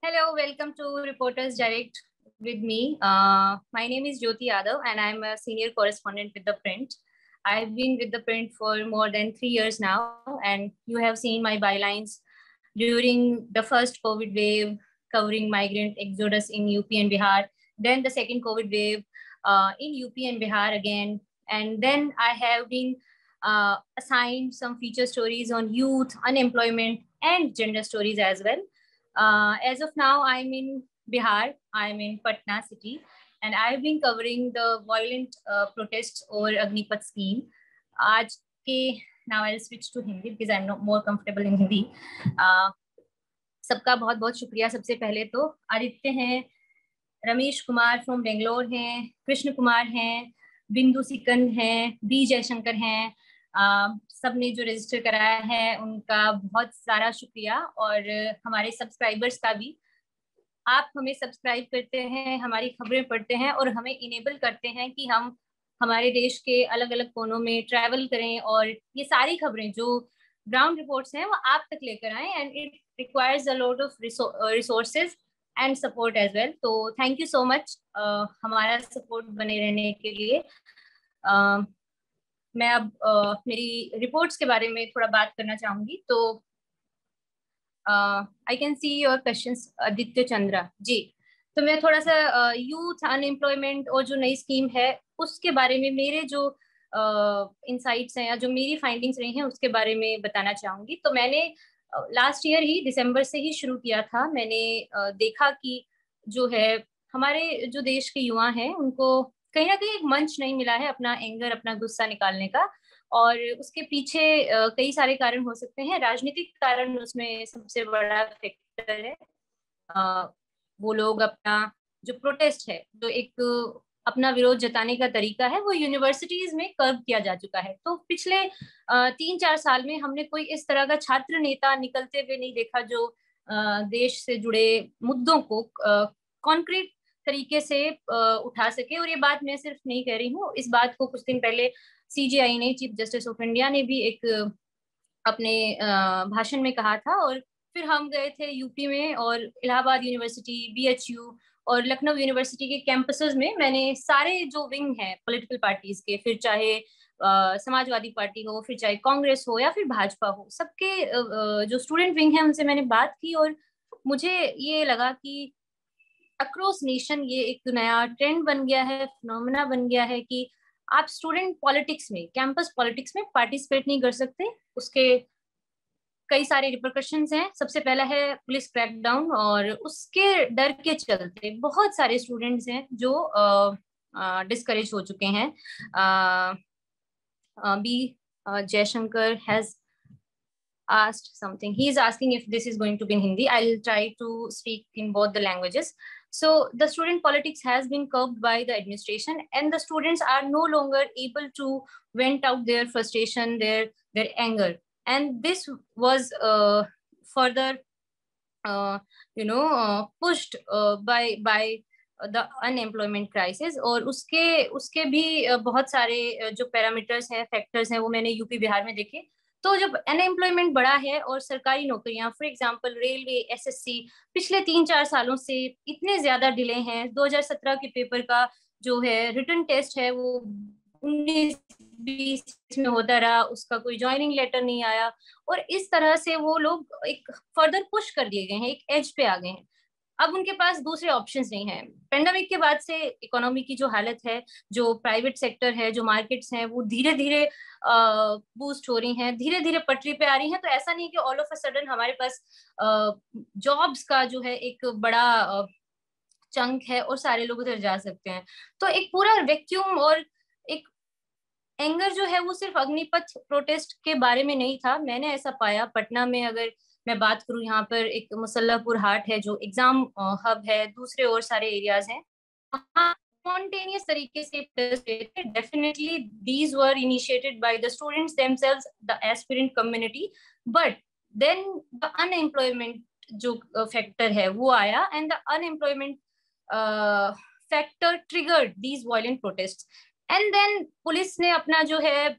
Hello, welcome to Reporters Direct with me. My name is Jyoti Yadav and I'm a senior correspondent with The Print. I've been with The Print for more than 3 years now, and you have seen my bylines during the first COVID wave covering migrant exodus in UP and Bihar, then the second COVID wave in UP and Bihar again, and then I have been assigned some feature stories on youth, unemployment, and gender stories as well. As of now, I'm in Bihar. I'm in Patna city, and I've been covering the violent protests over Agnipath scheme. आज के now I'll switch to Hindi because I'm not more comfortable in Hindi. सबका बहुत बहुत शुक्रिया. सबसे पहले तो आदित्य हैं, रमेश कुमार फ्रॉम बेंगलोर हैं, कृष्ण कुमार हैं, बिंदु सिकंद हैं, बी जयशंकर हैं. सब ने जो रजिस्टर कराया है उनका बहुत सारा शुक्रिया, और हमारे सब्सक्राइबर्स का भी. आप हमें सब्सक्राइब करते हैं, हमारी खबरें पढ़ते हैं और हमें इनेबल करते हैं कि हम हमारे देश के अलग अलग कोनों में ट्रैवल करें और ये सारी खबरें जो ग्राउंड रिपोर्ट्स हैं वो आप तक लेकर आए. And it requires a lot of resources and support as well. तो थैंक यू सो मच हमारा सपोर्ट बने रहने के लिए. मैं अब मेरी रिपोर्ट्स के बारे में थोड़ा बात करना चाहूंगी. तो I can see your questions Aditya Chandra ji. तो मैं थोड़ा सा यूथ अनएम्प्लॉयमेंट और जो नई स्कीम है उसके बारे में मेरे जो इनसाइट्स हैं या जो मेरी फाइंडिंग्स रही हैं उसके बारे में बताना चाहूंगी. तो मैंने लास्ट ईयर ही दिसंबर से ही शुरू किया था. मैंने देखा कि जो है हमारे जो देश के युवा हैं उनको कहीं ना कहीं एक मंच नहीं मिला है अपना एंगर, अपना गुस्सा निकालने का. और उसके पीछे कई सारे कारण हो सकते हैं. राजनीतिक कारण उसमें सबसे बड़ा फैक्टर है. वो लोग अपना जो प्रोटेस्ट है, जो एक अपना विरोध जताने का तरीका है, वो यूनिवर्सिटीज में कर्व किया जा चुका है. तो पिछले 3-4 साल में हमने कोई इस तरह का छात्र नेता निकलते हुए नहीं देखा जो देश से जुड़े मुद्दों को कॉन्क्रीट तरीके से उठा सके. और ये बात मैं सिर्फ नहीं कह रही हूँ, इस बात को कुछ दिन पहले सीजीआई ने, चीफ जस्टिस ऑफ इंडिया ने भी एक अपने भाषण में कहा था. और फिर हम गए थे यूपी में और इलाहाबाद यूनिवर्सिटी, बीएचयू और लखनऊ यूनिवर्सिटी के कैंपसेस में मैंने सारे जो विंग हैं पॉलिटिकल पार्टीज के, फिर चाहे समाजवादी पार्टी हो, फिर चाहे कांग्रेस हो या फिर भाजपा हो, सबके जो स्टूडेंट विंग है उनसे मैंने बात की. और मुझे ये लगा कि अक्रॉस नेशन ये एक नया ट्रेंड बन गया है, फिनोमेना बन गया है कि आप स्टूडेंट पॉलिटिक्स में, कैंपस पॉलिटिक्स में पार्टिसिपेट नहीं कर सकते. उसके कई सारे रिपरकशंस हैं. सबसे पहला है पुलिस क्रैकडाउन, और उसके डर के चलते बहुत सारे स्टूडेंट्स हैं जो डिस्करेज हो चुके हैं. B Jaishankar has asked something. He is asking if this is going to be in Hindi. I'll try to speak in both the languages. So the student politics has been curbed by the administration, and the students are no longer able to vent out their frustration, their anger. And this was further pushed by the unemployment crisis. और उसके भी बहुत सारे जो parameters हैं, factors हैं, वो मैंने यूपी बिहार में देखे. तो जब अनएम्प्लॉयमेंट बढ़ा है और सरकारी नौकरियां, फॉर एग्जांपल रेलवे, एसएससी, पिछले 3-4 सालों से इतने ज्यादा डिले हैं. 2017 के पेपर का जो है रिटन टेस्ट है वो 19-20 में होता रहा, उसका कोई ज्वाइनिंग लेटर नहीं आया. और इस तरह से वो लोग एक फर्दर पुश कर दिए गए हैं, एक एज पे आ गए हैं. अब उनके पास दूसरे ऑप्शंस नहीं है. पेंडेमिक के बाद से इकोनॉमी की जो हालत है, जो प्राइवेट सेक्टर है, जो मार्केट्स हैं, वो धीरे धीरे बूस्ट हो रही हैं, धीरे धीरे पटरी पे आ रही हैं. तो ऐसा नहीं कि ऑल ऑफ अ सडन हमारे पास जॉब्स का जो है एक बड़ा चंक है और सारे लोग उधर जा सकते हैं. तो एक पूरा वैक्यूम और एक एंगर जो है वो सिर्फ अग्निपथ प्रोटेस्ट के बारे में नहीं था. मैंने ऐसा पाया पटना में, अगर मैं बात करूं, यहाँ पर एक मुसल्लापुर हाट है जो एग्जाम हब है, दूसरे और सारे एरियाज हैं, स्पॉन्टेनियस तरीके से definitely these were initiated by the students themselves, the aspirant community. But then the unemployment जो फैक्टर है वो आया, and the unemployment factor triggered these violent protest. And then police ने अपना जो है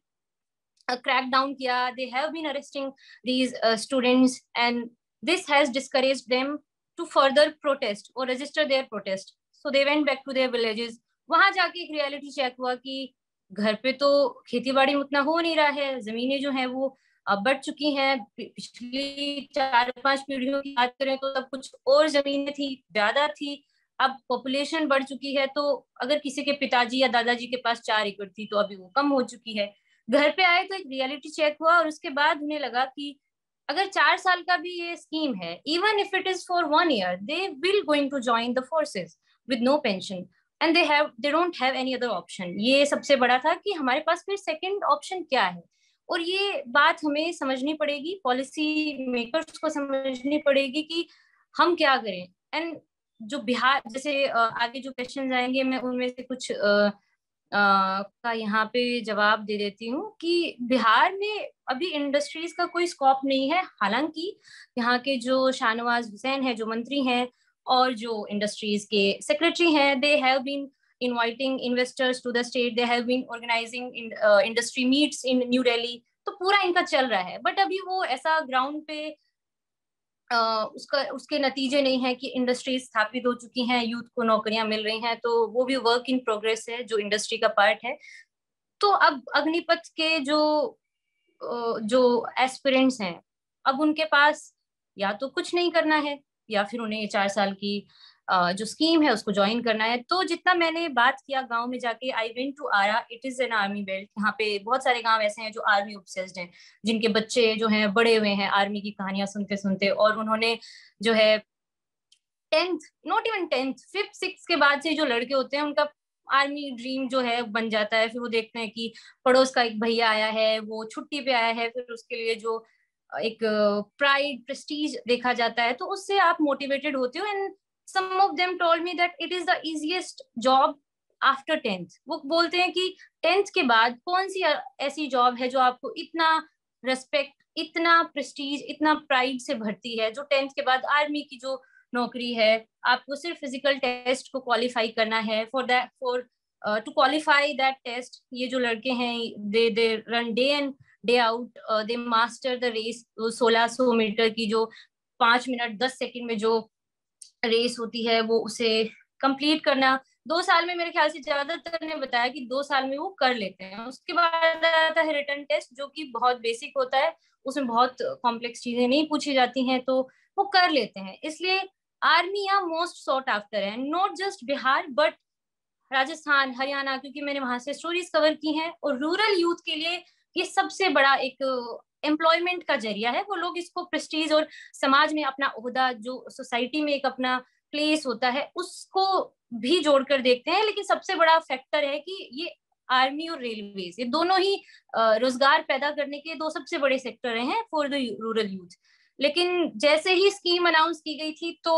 crack down किया. They have been arresting these students, and this has discouraged them to further protest और register their protest, so they went back to their villages. वहां जाके एक reality check हुआ कि घर पे तो खेती बाड़ी उतना हो नहीं रहा है, जमीनें जो है वो बढ़ चुकी हैं। पिछली 4-5 पीढ़ियों की बात करें तो तब कुछ और जमीनें थी, ज्यादा थी। अब पॉपुलेशन बढ़ चुकी है, तो अगर किसी के पिताजी या दादाजी के पास 4 एकड़ थी तो अभी वो कम हो चुकी है। घर पे आए तो एक रियलिटी चेक हुआ, और उसके बाद उन्हें लगा कि अगर 4 साल का भी ये स्कीम है, even if it is for 1 year, they will going to join the forces with no pension, and they don't have any other option. ये सबसे बड़ा था कि हमारे पास फिर सेकंड ऑप्शन क्या है। और ये बात हमें समझनी पड़ेगी, पॉलिसी मेकर्स को समझनी पड़ेगी कि हम क्या करें। एंड जो बिहार, जैसे आगे जो क्वेश्चन आएंगे मैं उनमें से कुछ का यहाँ पे जवाब दे देती हूँ कि बिहार में अभी इंडस्ट्रीज का कोई स्कोप नहीं है। हालांकि यहाँ के जो शाहनवाज हुसैन है, जो मंत्री हैं, और जो इंडस्ट्रीज के सेक्रेटरी हैं, they have been inviting investors to the state, they have been organizing industry meets in New Delhi, तो पूरा इनका चल रहा है। बट अभी वो ऐसा ग्राउंड पे उसके नतीजे नहीं है कि इंडस्ट्री स्थापित हो चुकी हैं, यूथ को नौकरियां मिल रही हैं, तो वो भी वर्क इन प्रोग्रेस है जो इंडस्ट्री का पार्ट है। तो अब अग्निपथ के जो एस्पिरेंट्स हैं, अब उनके पास या तो कुछ नहीं करना है, या फिर उन्हें 4 साल की जो स्कीम है उसको ज्वाइन करना है। तो जितना मैंने बात किया गांव में जाके, I went to Arrah, it is an army belt. यहाँ पे बहुत सारे गांव ऐसे हैं जो आर्मी ऑब्सेस्ड हैं, जिनके बच्चे जो हैं बड़े हुए हैं आर्मी की कहानियां सुनते सुनते, और उन्होंने जो है 10th, not even 10th, 5th 6th के बाद से जो लड़के होते हैं उनका आर्मी ड्रीम जो है बन जाता है। फिर वो देखते हैं कि पड़ोस का एक भैया आया है, वो छुट्टी पे आया है, फिर उसके लिए जो एक प्राइड प्रेस्टीज देखा जाता है, तो उससे आप मोटिवेटेड होते हो। And some of them told me that it is the easiest job after 10th। वो बोलते हैं कि 10th के बाद कौन सी ऐसी जॉब है जो आपको इतना रेस्पेक्ट, इतना प्रेस्टीज, इतना प्राइड से भरती है, जो 10th के बाद आर्मी की जो नौकरी है। आपको सिर्फ फिजिकल टेस्ट को क्वालिफाई करना है, for to qualify that test. ये जो लड़के हैं, they run day and day out, they master the race. 1600 metre की जो 5 मिनट 10 सेकंड में जो रेस होती है, वो उसे कंप्लीट करना 2 साल में, मेरे ख्याल से ज्यादातर ने बताया कि 2 साल में वो कर लेते हैं। उसके बाद आता है रिटन टेस्ट, जो कि बहुत बेसिक होता है, उसमें बहुत कॉम्प्लेक्स चीजें नहीं पूछी जाती हैं, तो वो कर लेते हैं। इसलिए आर्मी यहाँ मोस्ट सॉट आफ्टर है, not just Bihar but Rajasthan, Haryana, क्योंकि मैंने वहां से स्टोरीज कवर की हैं। और रूरल यूथ के लिए ये सबसे बड़ा एक एम्प्लॉयमेंट का जरिया है। वो लोग इसको प्रेस्टीज और समाज में अपना ओहदा, जो सोसाइटी में एक अपना प्लेस होता है, उसको भी जोड़कर देखते हैं। लेकिन सबसे बड़ा फैक्टर है कि ये आर्मी और रेलवेज, ये दोनों ही रोजगार पैदा करने के दो सबसे बड़े सेक्टर हैं फॉर द रूरल यूथ। लेकिन जैसे ही स्कीम अनाउंस की गई थी तो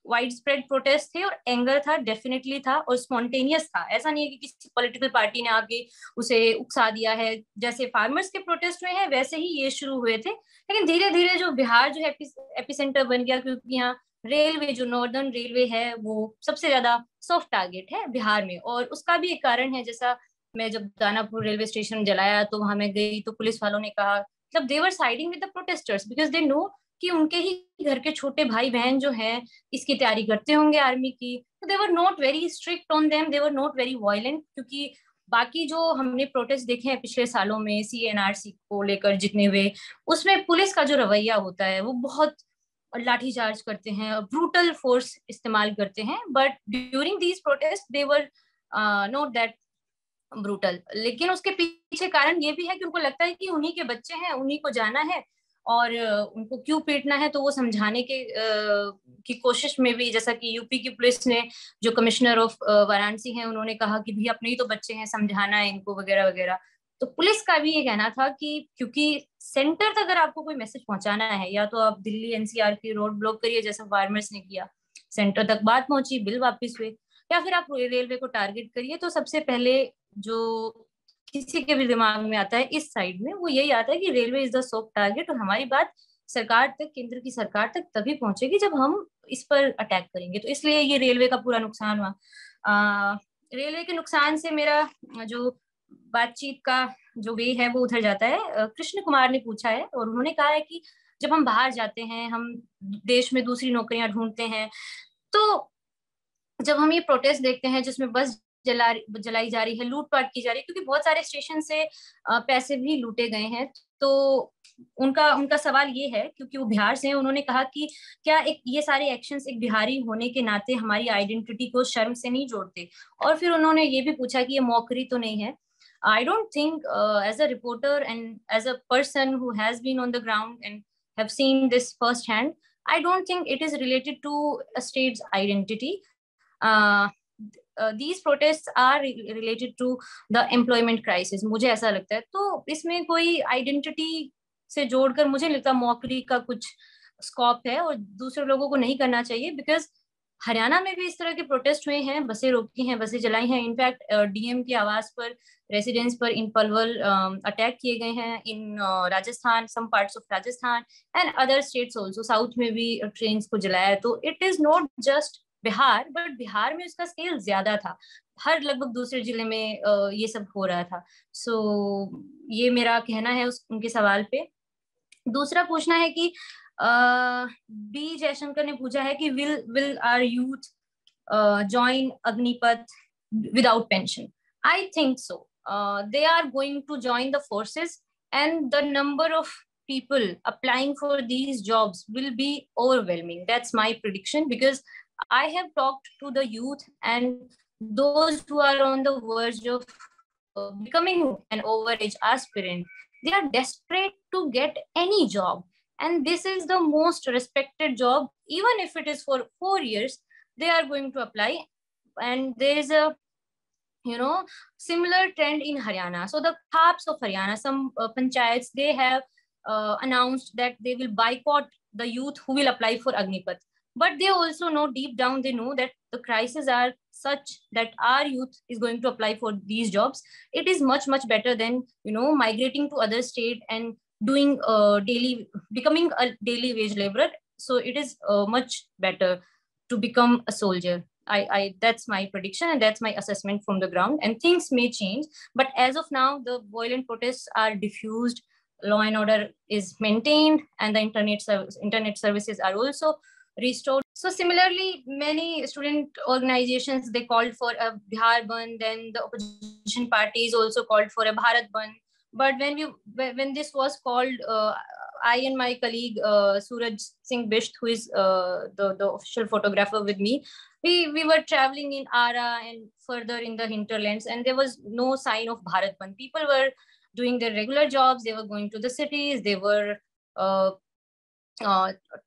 वाइड स्प्रेड प्रोटेस्ट थे, और एंगर था, डेफिनेटली था, और स्पॉन्टेनियस था। ऐसा नहीं है कि किसी पॉलिटिकल पार्टी ने आके उसे उकसा दिया है। जैसे फार्मर्स के प्रोटेस्ट हुए हैं वैसे ही ये शुरू हुए थे। लेकिन धीरे धीरे जो बिहार जो एपिसेंटर बन गया, क्योंकि यहाँ रेलवे, जो नॉर्दर्न रेलवे है, वो सबसे ज्यादा सॉफ्ट टारगेट है बिहार में। और उसका भी एक कारण है, जैसा मैं जब दानापुर रेलवे स्टेशन जलाया तो वहां मैं गई, तो पुलिस वालों ने कहा, मतलब they were siding with the protesters because they know कि उनके ही घर के छोटे भाई बहन जो हैं इसकी तैयारी करते होंगे आर्मी की। तो they were not very strict on them, they were not very violent. क्योंकि बाकी जो हमने प्रोटेस्ट देखे हैं पिछले सालों में CNRC को लेकर जितने हुए, उसमें पुलिस का जो रवैया होता है वो बहुत लाठीचार्ज करते हैं, ब्रूटल फोर्स इस्तेमाल करते हैं। But during these protest they were not that brutal. लेकिन उसके पीछे कारण ये भी है कि उनको लगता है कि उन्हीं के बच्चे हैं, उन्हीं को जाना है, और उनको क्यों पीटना है। तो वो समझाने की कोशिश में भी, जैसा कि यूपी की पुलिस ने, जो कमिश्नर ऑफ वाराणसी हैं, उन्होंने कहा कि भैया अपने ही तो बच्चे हैं, समझाना है इनको, वगैरह वगैरह। तो पुलिस का भी ये कहना था कि क्योंकि सेंटर तक अगर आपको कोई मैसेज पहुंचाना है, या तो आप दिल्ली NCR की रोड ब्लॉक करिए जैसा फार्मर्स ने किया, सेंटर तक बात पहुंची, बिल वापिस हुए, या फिर आप रेलवे को टारगेट करिए। तो सबसे पहले जो किसी के भी दिमाग में आता है इस साइड में, वो यही आता है कि railway is the soft target, और हमारी बात सरकार तक, केंद्र की सरकार तक तभी पहुंचेगी जब हम इस पर अटैक करेंगे। तो इसलिए ये रेलवे का पूरा नुकसान हुआ। रेलवे के नुकसान से मेरा जो बातचीत का जो वे है वो उधर जाता है। कृष्ण कुमार ने पूछा है, और उन्होंने कहा है कि जब हम बाहर जाते हैं, हम देश में दूसरी नौकरियां ढूंढते हैं, तो जब हम ये प्रोटेस्ट देखते हैं जिसमें बस जलाई जा रही है, लूटपाट की जा रही है, क्योंकि बहुत सारे स्टेशन से पैसे भी लूटे गए हैं। तो उनका उनका सवाल ये है, क्योंकि वो बिहार से हैं, उन्होंने कहा कि क्या एक ये सारे एक्शंस एक बिहारी होने के नाते हमारी आइडेंटिटी को शर्म से नहीं जोड़ते? और फिर उन्होंने ये भी पूछा कि ये मौकरी तो नहीं है? I don't think, as a reporter and as a person who has been on the ground and have seen this firsthand, I don't think it is related to a state's identity. uh, these protests are related to the employment crisis, मुझे ऐसा लगता है। तो इसमें कोई identity से जोड़कर मुझे लगता मौकरी का कुछ स्कोप है, और दूसरे लोगों को नहीं करना चाहिए। बिकॉज हरियाणा में भी इस तरह के प्रोटेस्ट हुए हैं, बसें रोकी हैं, बसें जलाई हैं। इनफैक्ट डीएम के आवास पर, रेसिडेंस पर इन पलवल अटैक किए गए हैं। In Rajasthan, some parts of Rajasthan and other states also, south में भी ट्रेन को जलाया है। तो it is not just Bihar, but Bihar में उसका स्केल ज्यादा था। हर लगभग दूसरे जिले में ये सब हो रहा था। सो ये मेरा कहना है उनके सवाल पे। दूसरा पूछना है कि बी जयशंकर ने पूछा है कि will our youth join Agnipath without pension? I think so. They are going to join the forces, and the number of people applying for these jobs will be overwhelming. That's my prediction, because I have talked to the youth and those who are on the verge of becoming an overage aspirant. They are desperate to get any job, and this is the most respected job. Even if it is for 4 years, they are going to apply. And there is a similar trend in Haryana. So the Khaps of Haryana, some panchayats, they have announced that they will boycott the youth who will apply for Agnipath. But they also know, deep down, they know that the crises are such that our youth is going to apply for these jobs. It is much, much better than, migrating to other state and doing becoming a daily wage laborer. So it is much better to become a soldier. That's my prediction, and that's my assessment from the ground. And things may change, but as of now, the violent protests are diffused, law and order is maintained, and the internet services are also restored. So similarly, many student organizations, they called for a Bihar Bandh, then the opposition parties also called for a Bharat Bandh. But when this was called, I and my colleague Suraj Singh Bisht, who is the official photographer with me, we were traveling in Ara and further in the hinterlands, and there was no sign of Bharat Bandh. People were doing their regular jobs. They were going to the cities. They were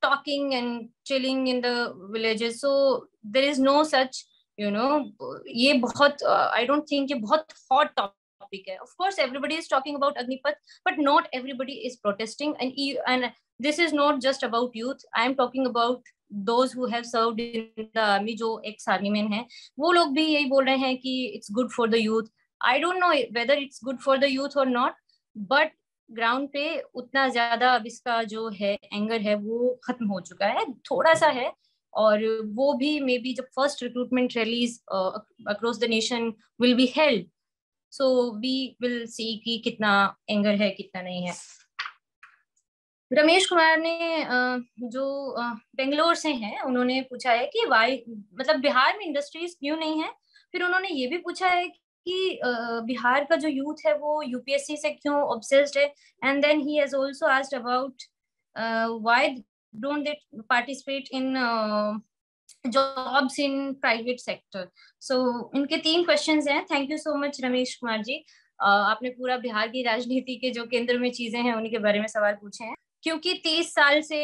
talking and chilling in the villages. So there is no such, ये बहुत, I don't think ये बहुत hot topic है. Of course, everybody is talking about Agnipath, but not everybody is protesting. And this is not just about youth. I am talking about those who have served in the army, जो ex army men हैं, वो लोग भी यही बोल रहे हैं कि it's good for the youth. I don't know whether it's good for the youth or not, but ground पे उतना ज्यादा अब इसका जो है एंगर है वो खत्म हो चुका है, थोड़ा सा है। और वो भी मे बी जब first recruitment rallies across the nation will be held, so we will see कि कितना एंगर है कितना नहीं है। रमेश कुमार ने जो बेंगलोर से हैं, उन्होंने पूछा है कि वाई, मतलब बिहार में इंडस्ट्रीज क्यों नहीं है। फिर उन्होंने ये भी पूछा है कि बिहार का जो यूथ है वो यूपीएससी से क्यों ऑब्सेस्ड है। And then he has also asked about why don't they participate in jobs in private sector. So इनके 3 क्वेश्चंस हैं। Thank you so much Ramesh Kumar ji, आपने पूरा बिहार की राजनीति के जो केंद्र में चीजें हैं उन्हीं के बारे में सवाल पूछे हैं, क्योंकि 30 साल से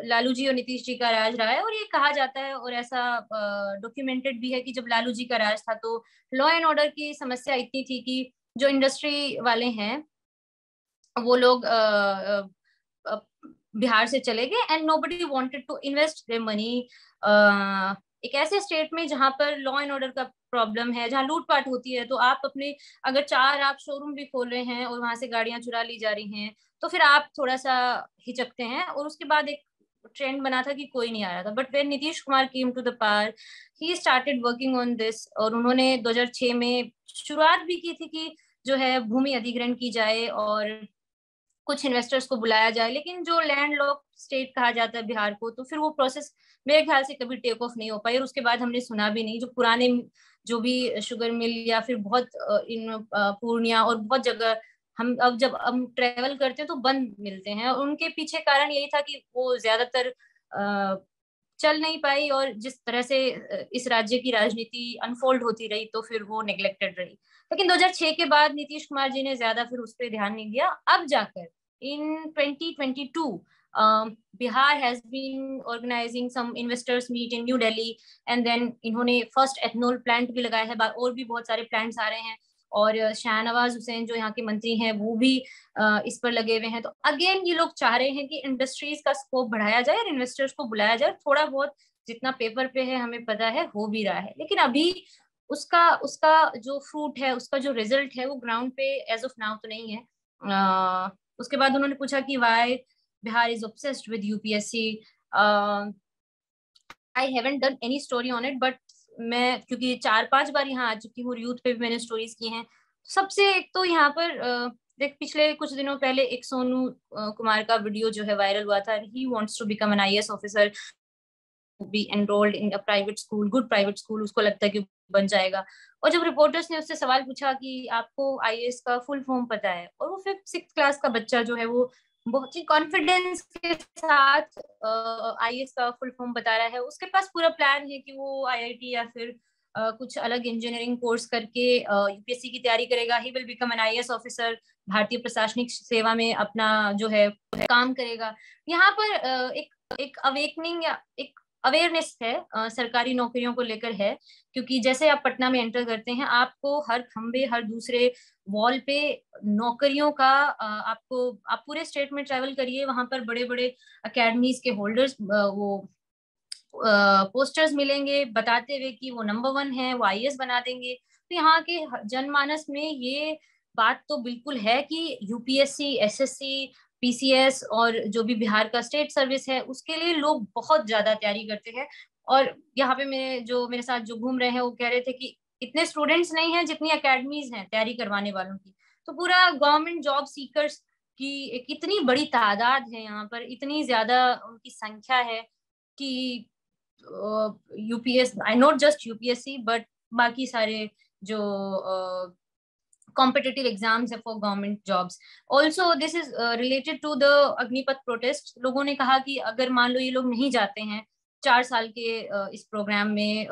लालू जी और नीतीश जी का राज रहा है। और ये कहा जाता है और ऐसा डॉक्यूमेंटेड भी है कि जब लालू जी का राज था तो लॉ एंड ऑर्डर की समस्या इतनी थी कि जो इंडस्ट्री वाले हैं वो लोग बिहार से चले गए, and nobody wanted to invest their money एक ऐसे स्टेट में जहां पर लॉ एंड ऑर्डर का प्रॉब्लम है, जहां लूटपाट होती है। तो आप अपने अगर 4 आप शोरूम भी खोल रहे हैं और वहां से गाड़ियां चुरा ली जा रही हैं, तो फिर आप थोड़ा सा हिचकते हैं। और उसके बाद एक ट्रेंड बना था कि कोई नहीं आ रहा था, but when Nitish Kumar came to the power, he started working on this. और उन्होंने 2006 में शुरुआत भी की थी कि जो है भूमि अधिग्रहण की जाए और कुछ इन्वेस्टर्स को बुलाया जाए, लेकिन जो लैंड लॉक स्टेट कहा जाता है बिहार को, तो फिर वो प्रोसेस मेरे ख्याल से कभी टेक ऑफ नहीं हो पाई, और उसके बाद हमने सुना भी नहीं। जो पुराने जो भी शुगर मिल या फिर बहुत इन पूर्णिया और बहुत जगह हम अब जब हम ट्रेवल करते हैं तो बंद मिलते हैं, और उनके पीछे कारण यही था कि वो ज्यादातर चल नहीं पाई, और जिस तरह से इस राज्य की राजनीति अनफोल्ड होती रही तो फिर वो नेग्लेक्टेड रही। लेकिन 2006 के बाद नीतीश कुमार जी ने ज्यादा फिर उस पर ध्यान नहीं दिया। अब जाकर in 2022 Bihar has been organizing some investors meet in New Delhi, and then इन्होंने फर्स्ट एथनॉल प्लांट भी लगाया है, और भी बहुत सारे प्लांट्स आ रहे हैं, और शाहनवाज हुसैन जो यहाँ के मंत्री हैं वो भी इस पर लगे हुए हैं। तो अगेन ये लोग चाह रहे हैं कि इंडस्ट्रीज का स्कोप बढ़ाया जाए और इन्वेस्टर्स को बुलाया जाए। थोड़ा बहुत जितना पेपर पे है हमें पता है हो भी रहा है, लेकिन अभी उसका उसका जो फ्रूट है, उसका जो रिजल्ट है वो ग्राउंड पे एज ऑफ नाउ तो नहीं है। उसके बाद उन्होंने पूछा कि why Bihar is obsessed with UPSC. I haven't done any story on it, but मैं क्योंकि 4-5 बार यहाँ आ चुकी हूँ, यूथ पे भी मैंने स्टोरीज की हैं। सबसे एक तो यहाँ पर देख, पिछले कुछ दिनों पहले एक सोनू कुमार का वीडियो जो है वायरल हुआ था, he wants to become an IAS officer, be enrolled in a private school, good private school, उसको लगता है कि बन जाएगा। और जब रिपोर्टर्स ने उससे सवाल पूछा कि आपको आईएएस का फुल फॉर्म पता है, और वो 5th क्लास का बच्चा जो है वो बहुत ही कॉन्फिडेंस के साथ आईएएस का फुल फॉर्म बता रहा है। उसके पास पूरा प्लान है कि वो आईआईटी या फिर कुछ अलग इंजीनियरिंग कोर्स करके यूपीएससी की तैयारी करेगा, he will become an IAS officer, भारतीय प्रशासनिक सेवा में अपना जो है काम करेगा। यहाँ पर एक अवेकनिंग या एक अवेयरनेस है सरकारी नौकरियों को लेकर है, क्योंकि जैसे आप पटना में एंटर करते हैं आपको हर खंबे, हर दूसरे वॉल पे नौकरियों का आपको, आप पूरे स्टेट में ट्रैवल करिए, वहां पर बड़े बड़े अकेडमीज के होल्डर्स वो पोस्टर्स मिलेंगे बताते हुए कि वो नंबर 1 है, वो आईएएस बना देंगे। तो यहाँ के जनमानस में ये बात तो बिल्कुल है कि यूपीएससी, एसएससी, पीसीएस और जो भी बिहार का स्टेट सर्विस है उसके लिए लोग बहुत ज्यादा तैयारी करते हैं। और यहाँ पे मेरे साथ जो घूम रहे हैं वो कह रहे थे कि इतने स्टूडेंट्स नहीं हैं जितनी अकेडमीज हैं तैयारी करवाने वालों की। तो पूरा गवर्नमेंट जॉब सीकर्स की एक इतनी बड़ी तादाद है यहाँ पर, इतनी ज्यादा उनकी संख्या है कि UPS, I not just UPSC but बाकी सारे जो कॉम्पिटिटिव एग्जाम्स है for government jobs. Also this is related to the Agnipath protest. लोगों ने कहा कि अगर मान लो ये लोग नहीं जाते हैं 4 साल के इस प्रोग्राम में,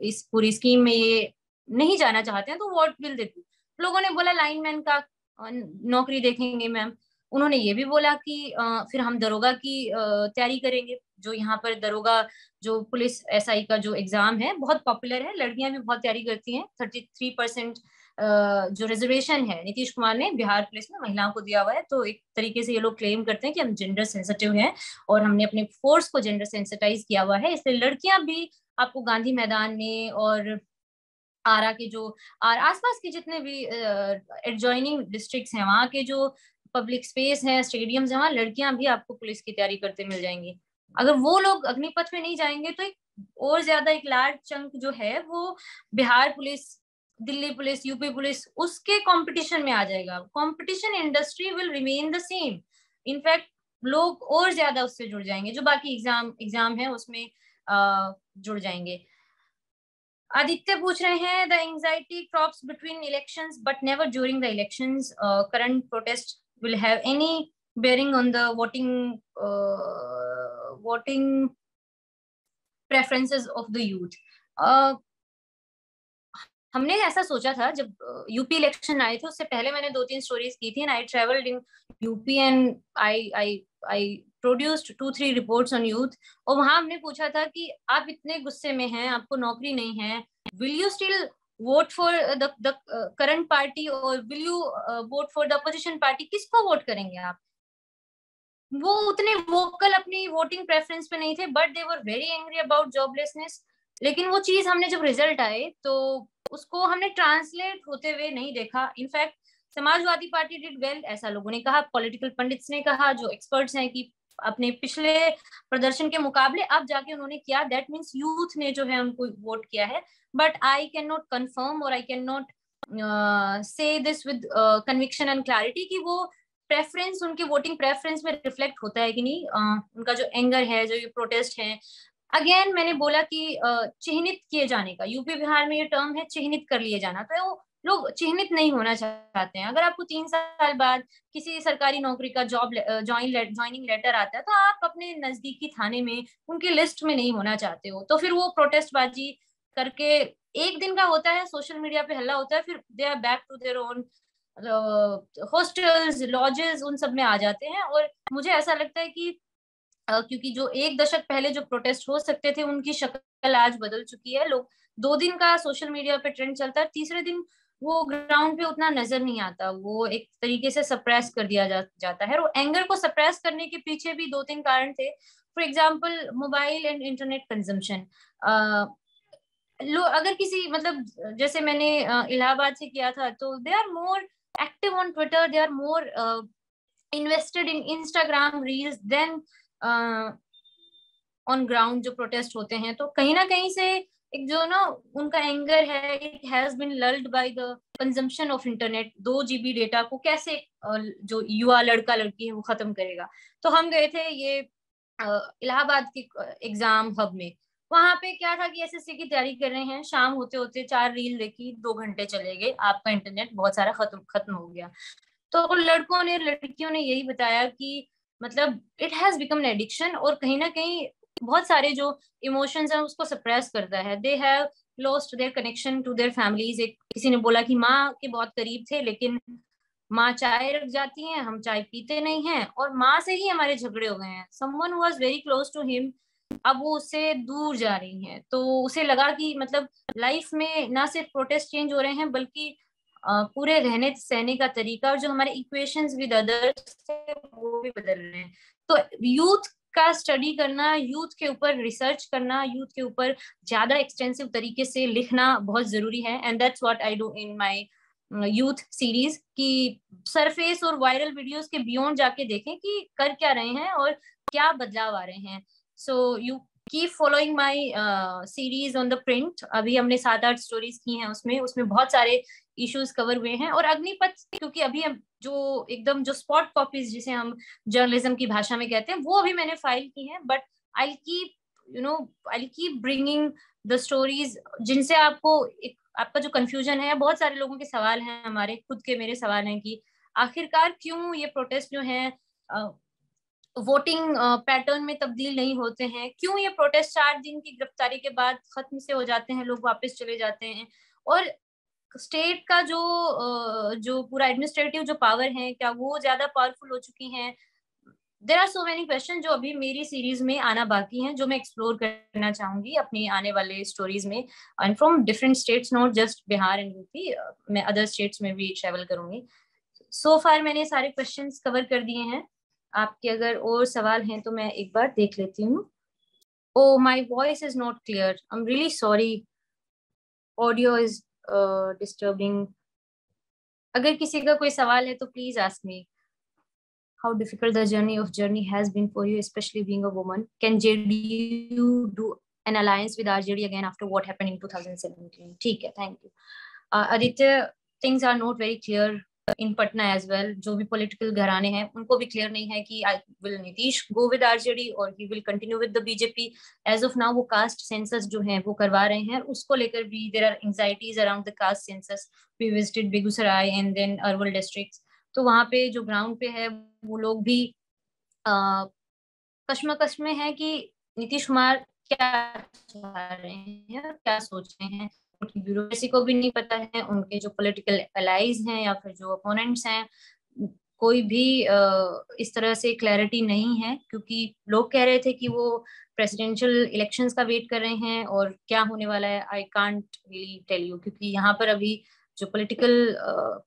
इस पूरी स्कीम में ये नहीं जाना चाहते हैं, तो व्हाट विल दे डू। लोगों ने बोला लाइनमैन का नौकरी देखेंगे मैम। उन्होंने ये भी बोला कि फिर हम दरोगा की तैयारी करेंगे। जो यहाँ पर दरोगा, जो पुलिस एसआई का जो एग्जाम है बहुत पॉपुलर है, लड़कियां भी बहुत तैयारी करती हैं। 33% जो रिजर्वेशन है नीतीश कुमार ने बिहार पुलिस में महिलाओं को दिया हुआ है। तो एक तरीके से ये लोग क्लेम करते हैं कि हम जेंडर सेंसिटिव हैं और हमने अपने फोर्स को जेंडर सेंसिटाइज किया हुआ है, इसलिए लड़कियां भी आपको गांधी मैदान में और आरा के जो आसपास के जितने भी एडजॉइनिंग डिस्ट्रिक्ट्स हैं वहाँ के जो पब्लिक स्पेस है, स्टेडियम्स है, वहाँ लड़कियां भी आपको पुलिस की तैयारी करते मिल जाएंगी। अगर वो लोग अग्निपथ में नहीं जाएंगे तो एक और ज्यादा एक लार्ज चंक जो है वो Bihar police, Delhi police, UP police उसके कंपटीशन में आ जाएगा। Competition industry will remain the same, in fact लोग और ज्यादा उससे जुड़ जाएंगे, जो बाकी एग्जाम है उसमें जुड़ जाएंगे। आदित्य पूछ रहे हैं the anxiety crops between elections but never during the elections, current protest will have any bearing on the voting preferences of the youth. हमने ऐसा सोचा था जब यूपी इलेक्शन आए थे, उससे पहले मैंने 2-3 स्टोरीज की थी and I travelled in UP and I produced 2-3 reports on youth. और वहां हमने पूछा था कि आप इतने गुस्से में हैं, आपको नौकरी नहीं है, will you still vote for the current party और will you vote for the opposition party, किसको वोट करेंगे आप। वो उतने वोकल अपनी वोटिंग प्रेफरेंस पे नहीं थे, but they were very angry about joblessness. लेकिन वो चीज हमने जब रिजल्ट आए तो उसको हमने ट्रांसलेट होते हुए नहीं देखा। In fact Samajwadi party did well, ऐसा लोगों ने कहा, पॉलिटिकल पंडित्स ने कहा, जो एक्सपर्ट्स हैं कि अपने पिछले प्रदर्शन के मुकाबले अब जाके उन्होंने किया, दैट मीन्स यूथ ने जो है उनको वोट किया है। But I can not confirm और आई कैन नॉट से this with conviction and clarity कि वो प्रेफरेंस, उनके वोटिंग प्रेफरेंस में रिफ्लेक्ट होता है कि नहीं, उनका जो एंगर है, जो ये प्रोटेस्ट है। अगेन मैंने बोला कि चिह्नित किए जाने का, यूपी बिहार में ये टर्म है चिह्नित कर लिए जाना, तो वो लोग चिह्नित नहीं होना चाहते हैं। अगर आपको 3 साल बाद किसी सरकारी नौकरी का ज्वाइनिंग लेटर आता है, तो आप अपने नजदीकी थाने में उनकी लिस्ट में नहीं होना चाहते हो, तो फिर वो प्रोटेस्टबाजी करके एक दिन का होता है, सोशल मीडिया पे हल्ला होता है, फिर they are back to their own hostels, lodges, उन सब में आ जाते हैं। और मुझे ऐसा लगता है कि क्योंकि जो 1 दशक पहले जो प्रोटेस्ट हो सकते थे, उनकी शक्ल आज बदल चुकी है। लोग 2 दिन का सोशल मीडिया पे ट्रेंड चलता है, तीसरे दिन वो ग्राउंड पे उतना नजर नहीं आता, वो एक तरीके से सप्रेस कर दिया जाता है। और एंगर को सप्रेस करने के पीछे भी 2-3 कारण थे। For example, mobile and internet consumption. अगर किसी, मतलब जैसे मैंने इलाहाबाद से किया था, तो they are more active on Twitter, they are more invested in Instagram reels then on ground जो प्रोटेस्ट होते हैं। तो कहीं ना कहीं से एक जो ना उनका एंगर है, it has been lulled by the consumption of internet. 2 GB data को कैसे जो युवा लड़का लड़की है वो खत्म करेगा। तो हम गए थे ये इलाहाबाद के एग्जाम हब में। वहां पे क्या था कि एसएससी की तैयारी कर रहे हैं, शाम होते होते 4 रील देखी, 2 घंटे चले गए, आपका इंटरनेट बहुत सारा खत्म खत्म हो गया। तो लड़कों ने लड़कियों ने यही बताया कि मतलब it has become an addiction, और कहीं ना कहीं बहुत सारे जो इमोशंस हैं उसको सप्रेस करता है। They have lost their connection to their families. एक किसी ने बोला कि माँ के बहुत करीब थे, लेकिन माँ चाय रख जाती हैं, हम चाय पीते नहीं हैं, और माँ से ही हमारे झगड़े हो गए हैं। Someone who was very close to him, अब वो उससे दूर जा रही हैं। तो उसे लगा कि मतलब लाइफ में ना सिर्फ प्रोटेस्ट चेंज हो रहे हैं, बल्कि पूरे रहने सहने का तरीका और जो हमारे इक्वेशंस विद अदर्स वो भी बदल रहे हैं। तो यूथ का स्टडी करना, यूथ के ऊपर रिसर्च करना, यूथ के ऊपर ज्यादा एक्सटेंसिव तरीके से लिखना बहुत जरूरी है। And that's what I do in my youth series, कि सरफेस और वायरल वीडियोस के बियॉन्ड जाके देखें कि कर क्या रहे हैं और क्या बदलाव आ रहे हैं। So you keep following my series on the print. अभी हमने 7-8 स्टोरीज की हैं, उसमें उसमें बहुत सारे इश्यूज कवर हुए हैं। और अग्निपथ, क्योंकि अभी हम जो एकदम जो स्पॉट कॉपीज जिसे हम जर्नलिज्म की भाषा में कहते हैं, वो अभी मैंने फाइल की हैं। But I keep I keep bringing the stories जिनसे आपको एक आपका जो कंफ्यूजन है, बहुत सारे लोगों के सवाल हैं, हमारे खुद के मेरे सवाल हैं कि आखिरकार क्यों ये प्रोटेस्ट जो है वोटिंग पैटर्न में तब्दील नहीं होते हैं, क्यों ये प्रोटेस्ट 4 दिन की गिरफ्तारी के बाद खत्म से हो जाते हैं, लोग वापस चले जाते हैं। और स्टेट का जो पूरा एडमिनिस्ट्रेटिव जो पावर है, क्या वो ज्यादा पावरफुल हो चुकी हैं। There are so many question जो अभी मेरी सीरीज में आना बाकी हैं, जो मैं एक्सप्लोर करना चाहूंगी अपनी आने वाले स्टोरीज में, and from different states, not just Bihar and UP, मैं अदर स्टेट्स में भी ट्रेवल करूंगी। सो फार मैंने सारे क्वेश्चंस कवर कर दिए हैं। आपके अगर और सवाल हैं तो मैं एक बार देख लेती हूँ। Oh, my voice is not clear, I am really sorry, audio is disturbing. अगर किसी का कोई सवाल है तो please ask me. How difficult the journey has been for you, especially being a woman. Can JDU do an alliance with RJD again after what happened in 2017? ठीक है, thank you. Aditya, things are not very clear in Patna as well. जो भी political घराने हैं उनको भी clear नहीं है कि will Nitish go with RJD or he will continue with the BJP. As of now वो caste census जो है वो करवा रहे हैं, उसको लेकर भी there are anxieties around the caste census. We visited Begusarai and then Arwal districts. तो वहां पे जो ग्राउंड पे है वो लोग भी कश्मकश में है कि नीतीश कुमार क्या चाह रहे हैं, क्या सोच रहे हैं। उनकी ब्यूरोक्रेसी को भी नहीं पता है, उनके जो पॉलिटिकल अलाइज हैं या फिर जो अपोनेंट्स हैं, कोई भी इस तरह से क्लैरिटी नहीं है। क्योंकि लोग कह रहे थे कि वो प्रेसिडेंशियल इलेक्शंस का वेट कर रहे हैं, और क्या होने वाला है I can't really tell you, क्योंकि यहाँ पर अभी जो पॉलिटिकल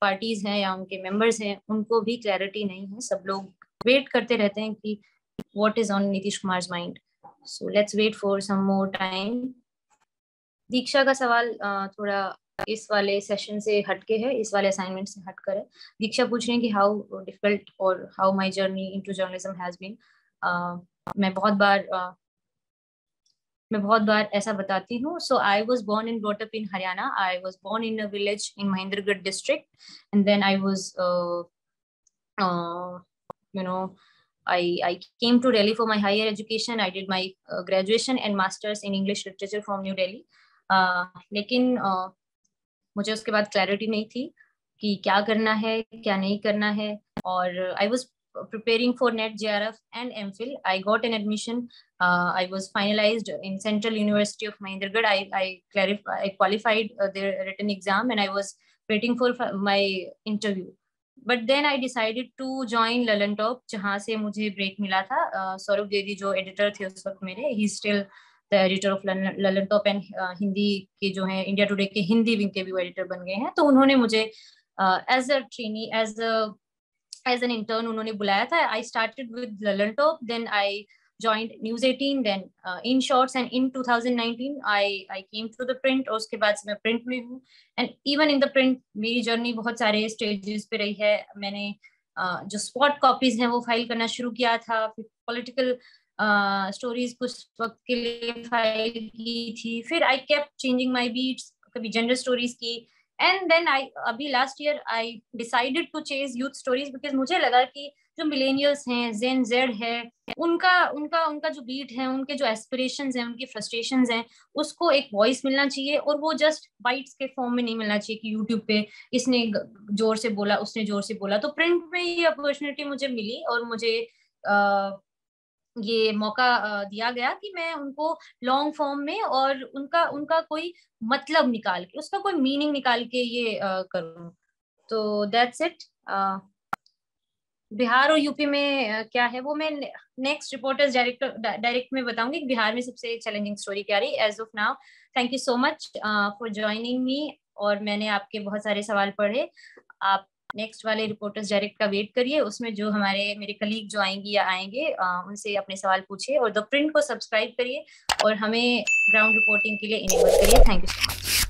पार्टीज हैं या उनके मेंबर्स हैं उनको भी क्लैरिटी नहीं है। सब लोग वेट करते रहते हैं कि what is on Nitish Kumar's mind. So let's wait for some more time. Diksha का सवाल थोड़ा इस वाले सेशन से हटके है, इस वाले असाइनमेंट से हटकर है। दीक्षा पूछ रहे हैं कि हाउ डिफिकल्ट और how my journey into journalism has been. मैं बहुत बार ऐसा बताती हूँ। So I was born and brought up in Haryana. I was born in a village in Mahendragarh district, and then I was you know, I came to Delhi for my higher education. I did my graduation and masters in English literature from New Delhi. लेकिन मुझे उसके बाद clarity नहीं थी कि क्या करना है क्या नहीं करना है. और I was preparing for NET, JRF and MPhil. I got an admission. I was finalized in Central University of Mahendragarh. I qualified their written exam and I was waiting for my interview. But then I decided to join Lalan Top, जहाँ से मुझे break मिला था. सौरभ द्विवेदी जो editor थे उस वक्त मेरे, he is still the editor of Lalan Top and Hindi के जो हैं इंडिया टुडे के हिंदी विंग के भी वो एडिटर बन गए हैं. तो उन्होंने मुझे as a trainee, as an intern उन्होंने बुलाया था. I started with Lalan Top, then I joined News 18, then in Shorts, and in 2019 I came to the print. और उसके बाद से मैं print में हूँ. And even in the print मेरी जर्नी बहुत सारे stages पे रही है. मैंने जो spot copies हैं वो फाइल करना शुरू किया था. पॉलिटिकल स्टोरीज कुछ वक्त के लिए फाइल की थी. फिर I kept changing my beats, कभी जेंडर स्टोरीज की. And then अभी last year I decided to chase youth stories because मुझे लगा कि जो मिलेनियल्स हैं, जेन जेड है, उनका जो बीट है, उनके जो एस्पिरेशंस हैं, उनकी फ्रस्ट्रेशंस हैं, उसको एक वॉइस मिलना चाहिए. और वो जस्ट बाइट्स के फॉर्म में नहीं मिलना चाहिए कि यूट्यूब पे इसने जोर से बोला, उसने जोर से बोला. तो प्रिंट में ये अपॉर्चुनिटी मुझे मिली और मुझे ये मौका दिया गया कि मैं उनको लॉन्ग फॉर्म में और उनका कोई मतलब निकाल के, उसका कोई मीनिंग निकाल के ये करूं. तो दैट्स इट. बिहार और यूपी में क्या है वो मैं नेक्स्ट रिपोर्टर्स डायरेक्ट में बताऊंगी कि बिहार में सबसे चैलेंजिंग स्टोरी क्या रही. As of now thank you so much for joining me. और मैंने आपके बहुत सारे सवाल पढ़े. आप नेक्स्ट वाले रिपोर्टर्स डायरेक्ट का वेट करिए. उसमें जो मेरे कलीग जो आएंगी या आएंगे उनसे अपने सवाल पूछिए. और द प्रिंट को सब्सक्राइब करिए और हमें ग्राउंड रिपोर्टिंग के लिए इनेबल करिए. Thank you so much.